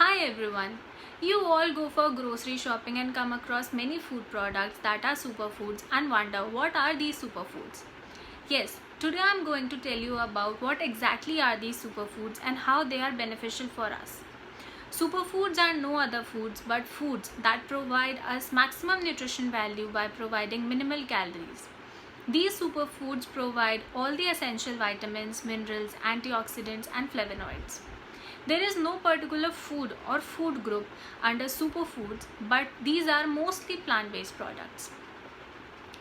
Hi everyone. You all go for grocery shopping and come across many food products that are superfoods and wonder what are these superfoods. Yes, today I'm going to tell you about what exactly are these superfoods and how they are beneficial for us. Superfoods are no other foods but foods that provide us maximum nutrition value by providing minimal calories. These superfoods provide all the essential vitamins, minerals, antioxidants, and flavonoids. There is no particular food or food group under superfoods, but these are mostly plant-based products.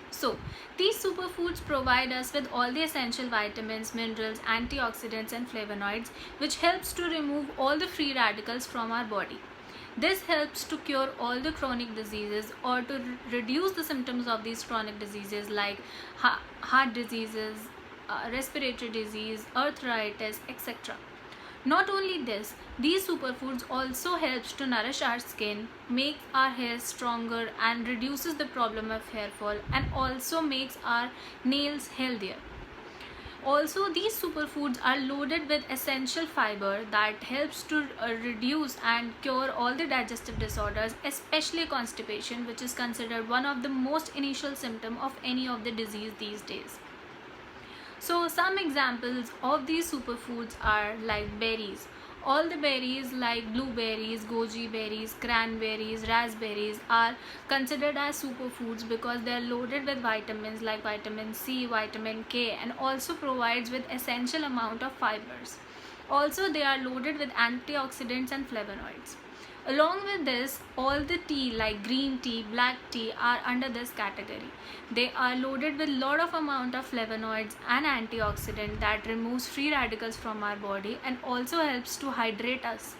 So, these superfoods provide us with all the essential vitamins, minerals, antioxidants, and flavonoids, which helps to remove all the free radicals from our body. This helps to cure all the chronic diseases or to reduce the symptoms of these chronic diseases like heart diseases, respiratory disease, arthritis, etc. Not only this, these superfoods also helps to nourish our skin, make our hair stronger and reduces the problem of hair fall, and also makes our nails healthier. Also, these superfoods are loaded with essential fiber that helps to reduce and cure all the digestive disorders, especially constipation, which is considered one of the most initial symptom of any of the disease these days. So some examples of these superfoods are like berries. All the berries like blueberries, goji berries, cranberries, raspberries are considered as superfoods because they are loaded with vitamins like vitamin C, vitamin K, and also provides with essential amount of fibers. Also, they are loaded with antioxidants and flavonoids. Along with this, all the tea like green tea, black tea are under this category. They are loaded with lot of amount of flavonoids and antioxidant that removes free radicals from our body and also helps to hydrate us.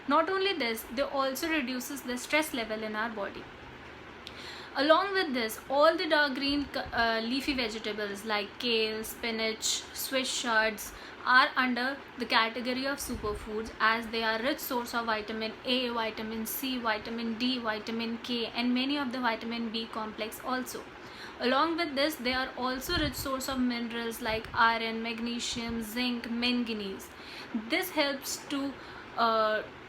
Not only this, they also reduces the stress level in our body. Along with this, all the dark green leafy vegetables like kale, spinach, Swiss chard are under the category of superfoods as they are rich source of vitamin A, vitamin C, vitamin D, vitamin K, and many of the vitamin B complex also. Along with this, they are also rich source of minerals like iron, magnesium, zinc, manganese. This helps to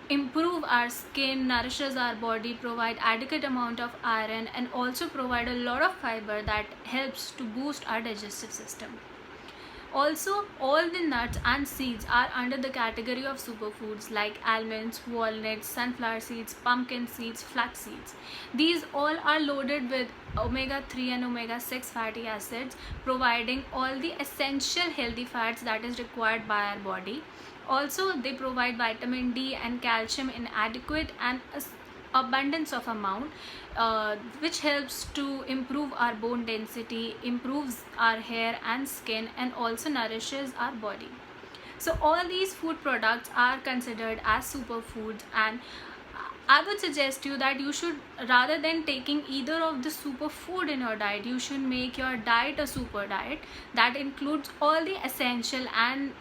improve our skin, nourishes our body, provide adequate amount of iron, and also provide a lot of fiber that helps to boost our digestive system. Also, all the nuts and seeds are under the category of superfoods like almonds, walnuts, sunflower seeds, pumpkin seeds, flax seeds. These all are loaded with omega-3 and omega-6 fatty acids, providing all the essential healthy fats that is required by our body. Also, they provide vitamin D and calcium in adequate and abundance of amount, which helps to improve our bone density, improves our hair and skin, and also nourishes our body. So all these food products are considered as superfoods, and I would suggest you that you should, rather than taking either of the superfood in your diet, you should make your diet a super diet that includes all the essential and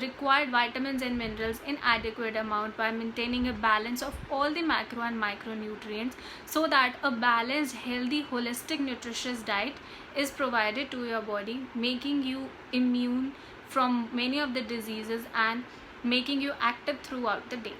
required vitamins and minerals in adequate amount by maintaining a balance of all the macro and micronutrients, so that a balanced, healthy, holistic, nutritious diet is provided to your body, making you immune from many of the diseases and making you active throughout the day.